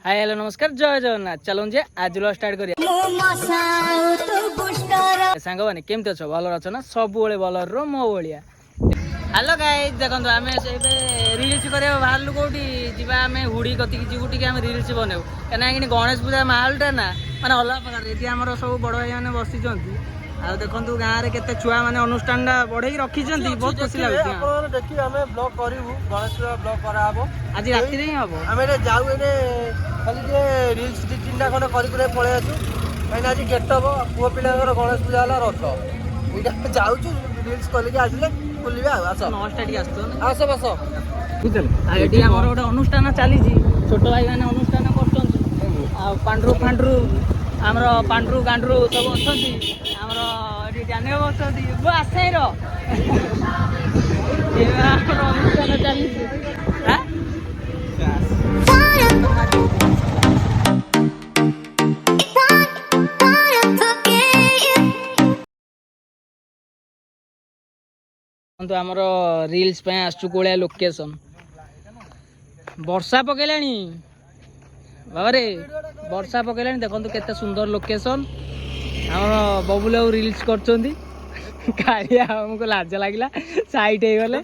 hi hello नमस्कार जय जगन्नाथ चलो जे आज स्टार्ट करिया सांग माने केमती अछ भल अछ ना सब बेले भल रो मो भलिया हेलो गाइस देखंतु आमे सेबे रील्स करिया बाहरलु कोठी जिबा आमे हुडी कति कि जिबु टिके आमे रील्स बनेउ कना कि गणेश पूजा माहौलटा ना माने अलग प्रकार एति हमर सब बड़ भाई माने बसी जंती आ देखंतु गां रे केते छुआ माने अनुष्ठान दा बढ़ई रखी जंती बहुत खुशी लागुची आपण देखि हमें ब्लॉग करिवु गणेश पूजा ब्लॉग करा हबो आज राति रे हबो हमें रे जाऊ एने खाली जे रील्स दि तीनटा खन करि करे पळे आछु काई आज गेट हबो पुओ पिलांगर गणेश पूजा हला रथ एटा जाउछु रील्स कले के आजिले बुलिबा आस नमस्ते टी आस्तो आस बस बुझल आ एटी हमर ओटा अनुष्ठान चाली जी छोट भाई माने अनुष्ठान करछन आ पांडरू फांडरू हमर पांडरू गांडरू सब अछंती हमर एटी जाने बसंती वो आसे रो ए हमर अनुष्ठान चाली जी हां तो आमर रील्स पे आसचु कोलिया लोकेशन वर्षा पकेलानी बाबा रे वर्षा पकेलानी देखंतु केते सुंदर लोकेशन हमर बबुल रील्स करचंदी कालिया हमको लाज लागिला साइड हे गले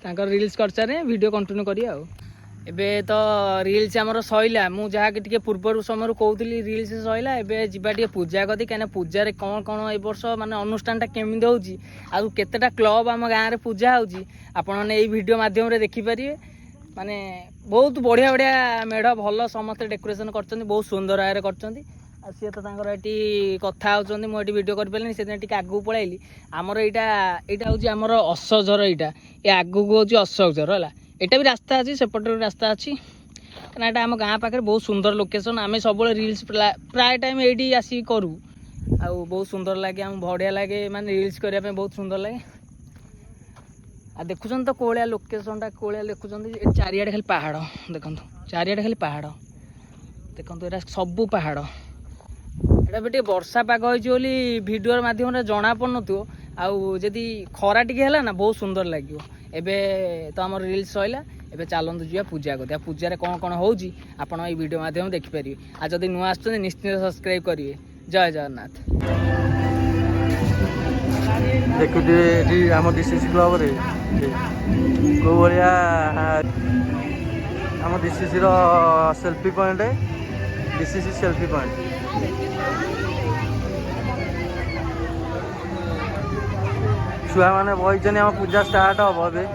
तांकर रील्स करछारे वीडियो कंटिन्यू करी आ एबे तो रील्स हमर सइला मु जहा कि टिके पूर्व समय कहउतली रील्स सइला एबे जिबा टिके पूजा कदी कने पूजा रे कोन कोन ए वर्ष माने अनुष्ठानटा केमिद होउची आ केतेटा क्लब हम गां रे पूजा होउची आपन ने ए वीडियो माध्यम रे देखि परिए माने बहुत बढ़िया बढ़िया मेढ भल समस्त डेकोरेशन करचंदी बहुत सुंदर आरे करचंदी आ सी तो तांकर एटी कथा होचंदी मो एटी वीडियो कर पेलनी से टिके आगु पळाइली हमर एटा होउची हमर असजर एटा ए आगु को होउची असजर हला एटा भी रास्ता अच्छी सेपटर रास्ता अच्छी कहना एटा आम गाँ पाखे बहुत सुंदर लोकेशन आम सब रील्स प्राय टाइम ये आसिक करूँ आ बहुत सुंदर लगे आम बढ़िया लगे माने रील्स करने बहुत सुंदर लगे आ देखुन तो कोलिया लोकेशनटा कोलिया देखुं चारिआडे खाली पहाड़ देखो चारिआडे खाली पहाड़ देखो ये सबू पहाड़ एटा भी वर्षा पाग होली भिडियो मध्यम जना पड़न आदि खरा टी है ना बहुत सुंदर लगे एबे तो आम रील्स सैला एबे चलतु जा पूजा कर पूजा कौन कौन होची आपण ये वीडियो माध्यम देखिपारे आ जदि नुआ आसुछन निश्चित सब्सक्राइब करिए जय जगन्नाथ देखुटे आम डीसीसी क्लब रे को भलिया आम डीसीसी रो selfie point DCC selfie point छुआ मैंने बही आम पूजा स्टार्ट हम ए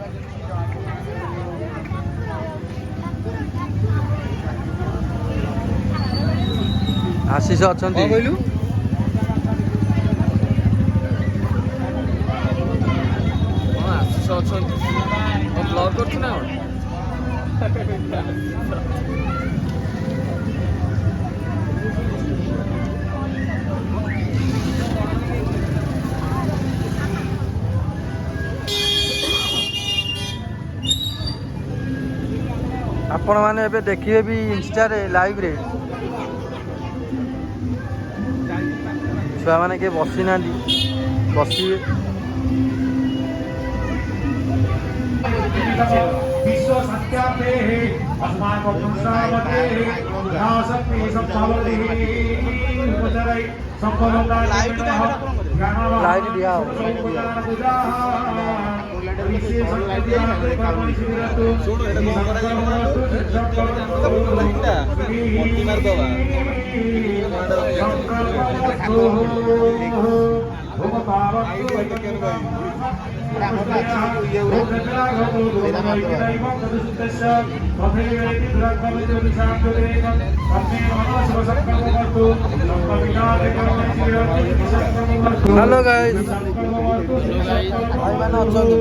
आशीष अच्छा कहलु आशीष अच्छा ब्लॉग कर ना आपण मैंने देखिए भी इंस्टा रे लाइव रे छुआ मैंने के बसी ना बसी विश्व सत्यापे अस्माको संसावते नासक्ति संभावते उपचरै संपदा लाइव दिया हेलो गाइस भाई माने अछंती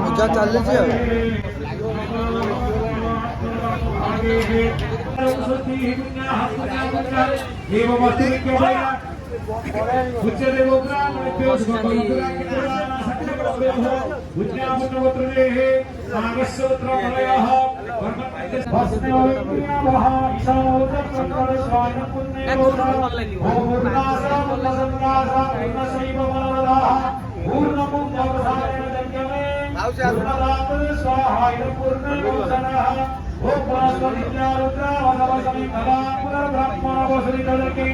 पूजा चली ओम वनस्पतिज्ञा रुद्रा वनवसमि कला पुनर्ब्रह्मण वसुरितलके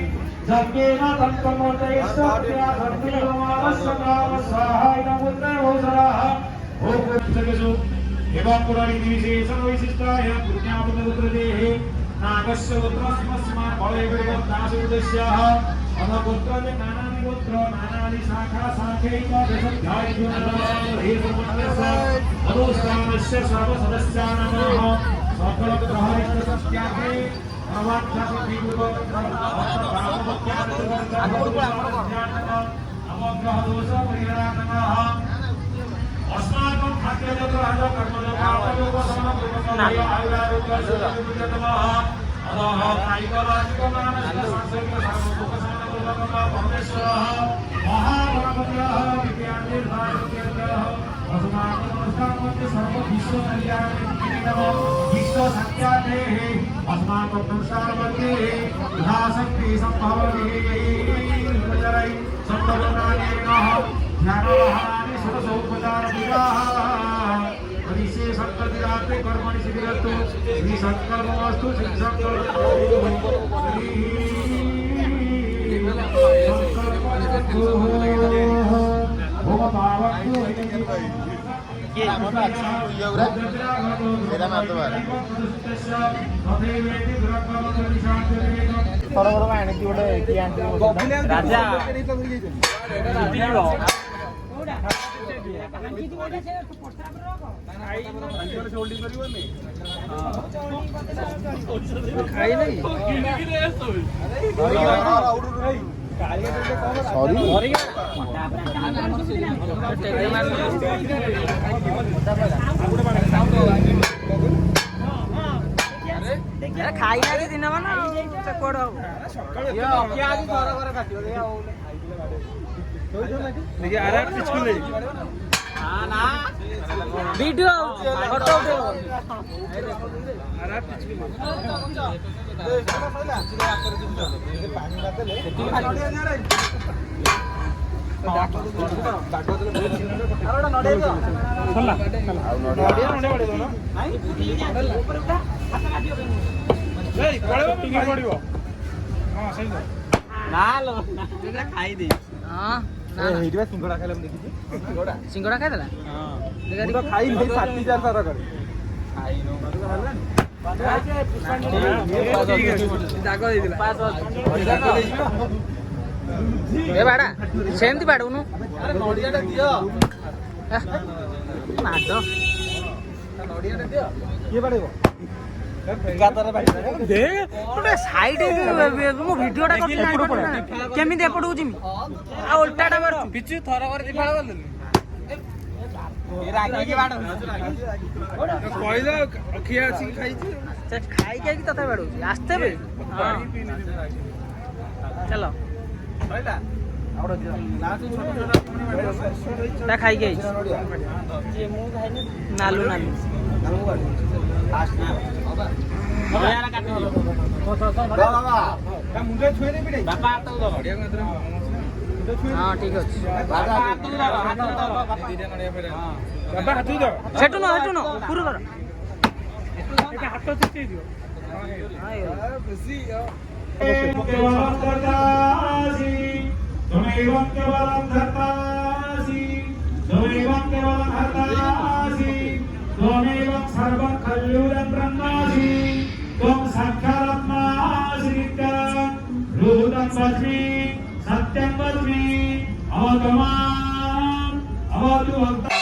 जज्ञेन तत्त्वमूर्तयेश्वर्या धर्मिर्मावस्वकाम स्वाहायनमुद्रे भूषराः ओम पुरुषकेषु एवं पुराणिविशेषण वैशिष्ट्याय पुण्यापुत्रदेः नागस्य पुत्रस्मस्मान् बलैर्वदासुदस्याः अधपुत्रस्य नानानि पुत्र नानानि शाखा शाखैक दशध्यायिनस्य अनुष्ठानस्य सर्वसदस्यानां सकलग्रहैकसत्यागे अस्माकं खाद्यजग्रहज कर्मजो कामयोगसमनपूर्वकमय आयुरारोग्यसुखदुःखतमः अतः कायिकवाचिकमानसिक सांस्कृतिकसमनपूर्वकमः परमेश्वरः महागणपतयः विद्यार्थीर्भारतीयः अस्माकं नमस्कारमस्य सर्वविश्वकल्याणं विश्वसत्यादेः अस्माकं संसारमध्ये यथाशक्ति सम्भवति उपचरै सम्पदनानेनः ध्यानवाहनानि षोडशोपचारविधाः हरिषे सप्ततिरात्रे कर्मणि शिबिरस्तु श्री सत्कर्मस्तु श्री सत्कर्मस्तु ओम पावन्तु राजा ଖାଇ ନାହିଁ ଖାଇଲା ଦିନ ମାନେ ସେ କୁଆଡେ ଭିଡିଓ ଫଟୋ ଖାଇଦେଇ ସିଙ୍ଗଡ଼ା ଖାଇଦେଲା ଏ ବାଡା ସେମିତି ବାଡଉନୁ ମୁଁ ଭିଡିଓଟା କେମିତି ଏପଟକୁ ଯିମି ଆଉ ଓଲଟାଟା ମାରୁଛୁ ଥର କରି ଖାଇ ଖାଇକି ତଥାପି ବାଡଉଛି ଆସ୍ତେ ବେ ଚାଲ ତା ଖାଇକି ଆଇଛି ନାଲୁ ନାଲୁ ହଁ ଠିକ ଅଛି ସେଠୁ ନ ପୁରୁ ଧର त्वमेवं सर्वं खल्यूरं ब्रह्मासि त्वं साक्षादात्मासि नित्यं रूपं वच्मि सत्यं वच्मि अवतु माम् अवतु भक्ता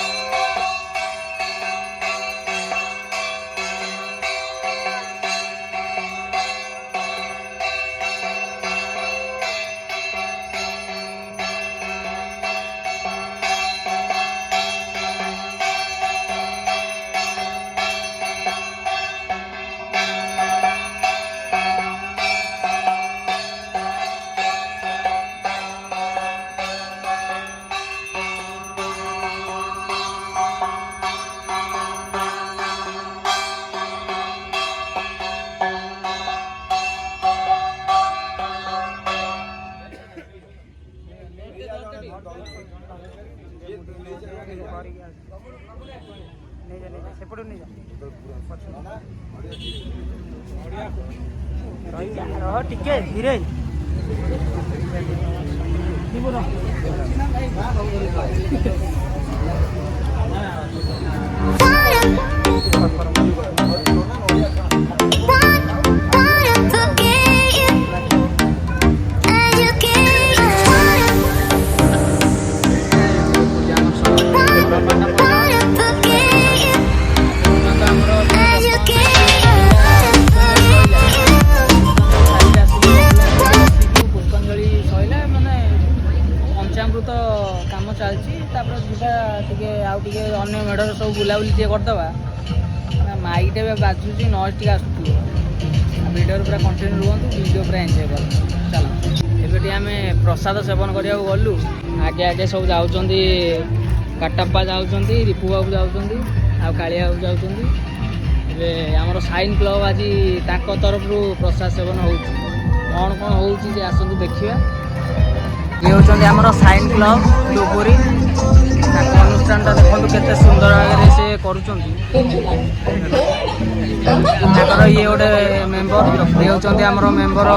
ସେପଟୁ ନେଇ ଯା रह टिके धीरे पंचामृत काम चलती जीवा टे आउ टे अन्य मेढ़र सब बुलाबुली टे करदे माइकटे भी बाजुची नॉइज टे आसुव वीडियो पूरा कंटिन्यू रुहतु वीडियो पूरा एंजॉय कर चलो एबे आम प्रसाद सेवन करने गलु आगे आगे सब जाऊँगी काटाप्पा जाऊँगी रिपु बाबू जाऊँगी आ कालिया बाबू जाऊँगी ए आमर साइन क्लब आज तरफ प्रसाद सेवन हो कौन कौन हो आसतु देखा ये होती आमर साइन क्लब डुबुरी अनुष्ठान देखो केते सुंदर भाव से कर ये गोटे मेम्बर ये होती आमर मेम्बर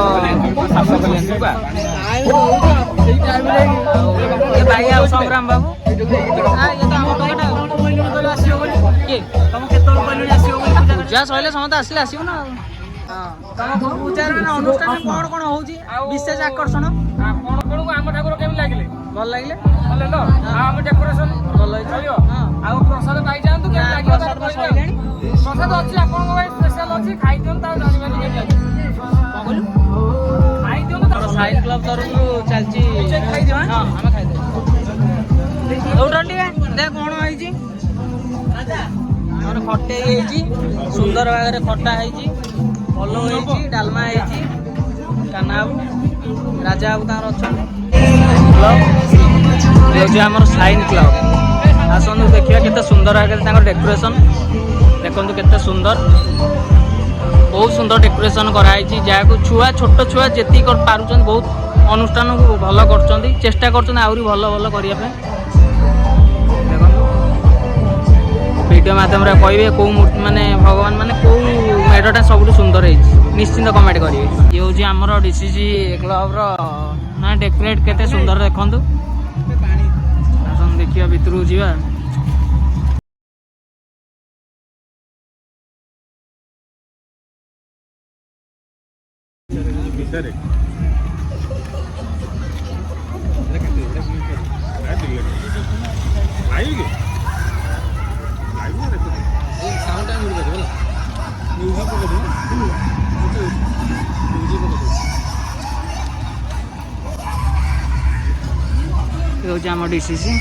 ये भाई आ संग्राम बाबू ये तो आम तुम के पूजा सैले समस्त आसिले आसो ना तुम पूजा अनुष्ठान कौन कौन हो विशेष आकर्षण आम ठाकुर केमी लगे भल लगे आम डेकोरेशन भल प्रसाद पाई जातु प्रसाद अच्छी आप स्पेशल अच्छी खाई दिखाई दिखाई साइन क्लब तरफ चलती खाई दिवा हाँ आम खाई कौन खटे सुंदर भाग खटा भल हो डालमा काना बाबू राजा बाबू तार अच्छा आम साइन क्लब आसतु देखिए केते सुंदर आगे डेकोरेशन देखु केते सुंदर बहुत सुंदर डेकोरेशन कराई जहाँ छुआ छोट छुआ जी पार बहुत अनुष्ठान को भल कर चेष्टा कर भल भल करने वीडियो मध्यम कहे कौ माने भगवान माने कौ मेढ़टा सब सुंदर है निश्चिंत कमेंट करेंगे ये हूँ आमर डीसीसी क्लब ना डेकोरेट केते सुंदर देखु देखिए भितर जा आम डीसीसी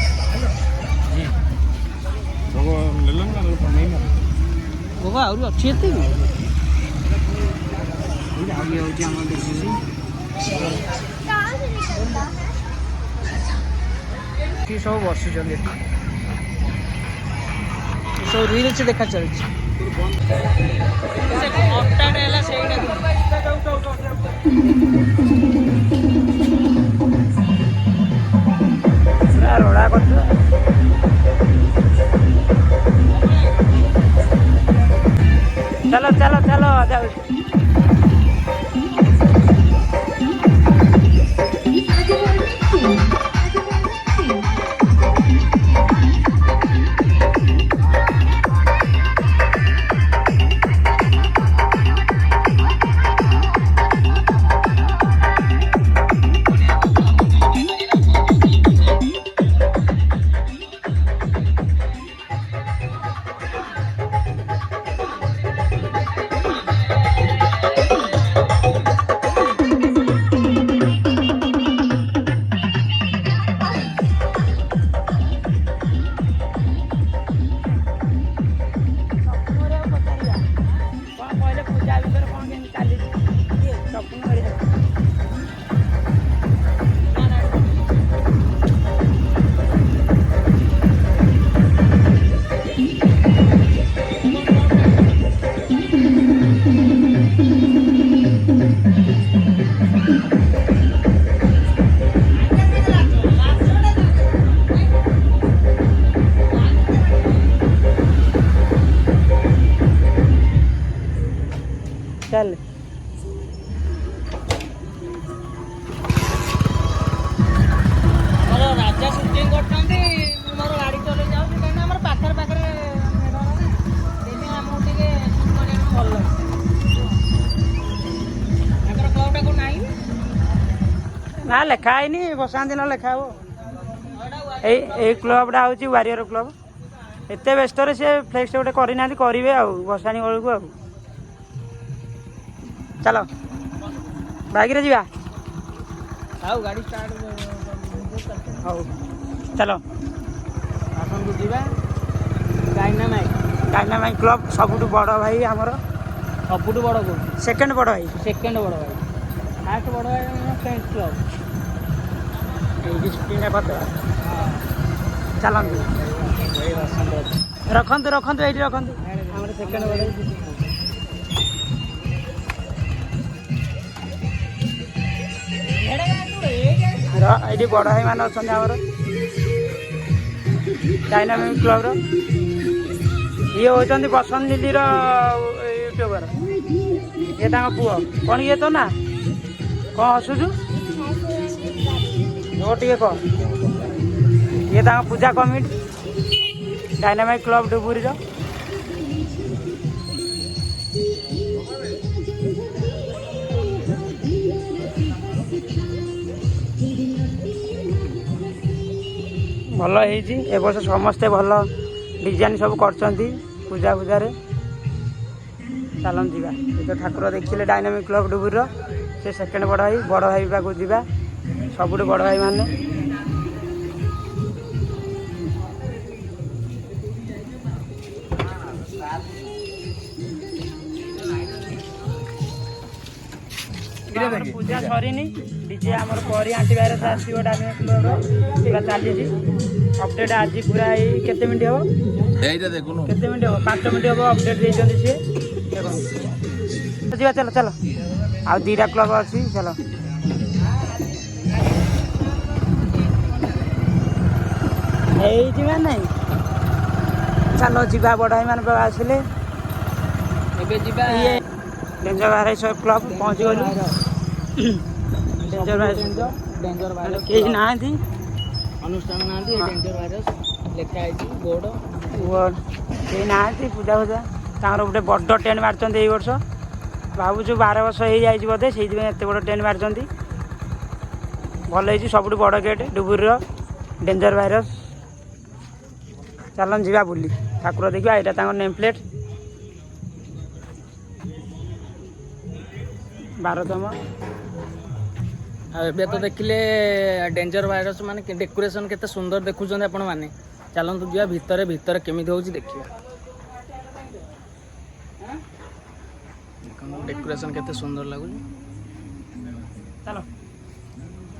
भोग आहरी अच्छी एत ये हूँ आम डीसीसी सब बस सब रील्स देखा चलती रोड़ा कर चलो चलो चलो जाओ चल मोर राजा शूटिंग करते मोर गाड़ी चले जाऊँ कहीं आम पाखे पाखे आमको टे भल लगे क्लबटा को नहीं ना लेखा है बसा दिन लेखा हो क्लबटा हूँ वारियर क्लब एत व्यस्त से फ्लेक्स गोटे करना करेंगे भसाणी बेलू आ चल बाइक रे जा गाड़ी स्टार्ट हौ चलो आसନ୍ତୁ ଯିବା डायनामाइक क्लब सबुठु बड़ भाई आमर सबुठु बड़ को सेकेंड बड़ भाई फास्ट बड़ भाई फ्रेंड्स क्लब चलନ୍ତୁ रखନ୍ତୁ ये रखନ୍ତୁ आमर सेकेंड बड़ ये बड़ भाई मान अच्छा आमर डायनामिक क्लब ये होती बसंत नीली यूट्यूबर ये पुओ कौन ये तो ना कौन हसुचु टे कह ये पूजा कमिटी डायनामिक क्लब डुबुरी भल हो वर्ष समस्ते भल डिजाइन सब कर पूजा पूजा चलन जा तो ठाकुर देखिले डायनामिक क्लब डुबुर से सेकेंड बड़ भाई पाक जा सबुठ बड़ भाई माने पूजा सरीनी डीजे आमर परी आंटी भाईरस आसो डायनामिक क्लब चली अपडेट आज पूरा केते मिनट हम केते मिनट हम 5 मिनट हम अपडेट देइछन सी देखो जीवा चलो चलो आ दीटा क्लब अच्छी चलो नहीं चलो जीवा बड़ भाई मान आसिले डेंजर वायरस क्लब पहुँच गलु डेंजर वायरस कहीं ना अनुष्ठान ना डेंजर वायरस लिखा बोर्ड कहीं ना पूजा पूजा तार गोटे बड़ टेंट मार्च वर्ष भावुँ 12 वर्ष हो जाए बोधे से एत बड़ टेंट मार्च भल हो सब बड़ गेट डुबुरी डेंजर वायरस चलन जा बुली ठाकुर देखा यहाँ नेम प्लेट 12तम ए तो देखिले डेंजर वायरस माने डेकोरेशन केते सुंदर देखुछन आपण माने चलंतु जिया भितर केमिति होउची देखिया डेकोरेशन केते सुंदर लागु चलो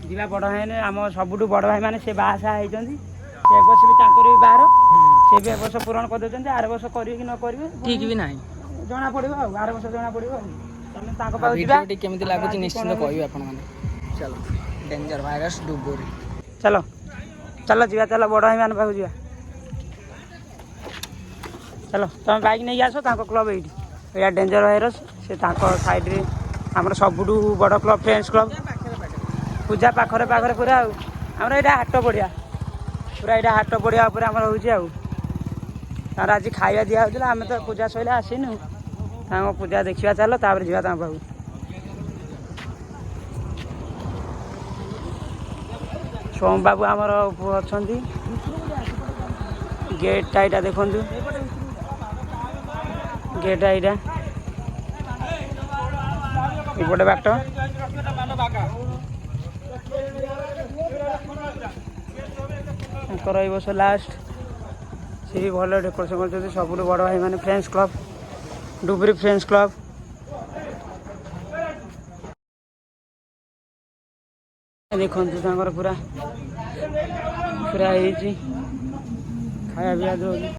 जिला बड़ भाई ने आम सबुठु बड़ भाई माने से बासा आइचंदी से बस भी तांकर भी बाहर से भी वर्ष पूरण कर देचंदी आर वर्ष करिवे कि न करिवे ठीक भी नाही जना पड़िबो आर वर्ष जना पड़िबो तमे तांको पाउ जिबा केमिति लागुची निश्चित कहबी आपण माने चलो डेंजर वायरस डुबुरी चलो चलो जीवा चलो बड़ भाई मान पाक जीवा चलो तुम बाइक नहीं आस क्लब ये डेंजर वायरस से साइड रे आमर सबुठु बड़ क्लब फ्रेंड्स क्लब पूजा पाखरे पाखरे पूरा आमर यहाँ हाट पड़िया पूरा यहाँ हाट पड़िया उपर आमर हो आज खाଇବା दिया होता आम तो पूजा सैला आसीनु पूजा देखा चलो तापर जीवा पाक सोम बाबू आमर अच्छा गेटा यहाँ देखु गेटा यहाँ एपटे बाट वर्ष लास्ट सी भी भल डेकोरेशन कर सब बड़ भाई मैंने फ्रेंड्स क्लब डुबुरी फ्रेंड्स क्लब देखु पूरा पूरा खाया पिया दो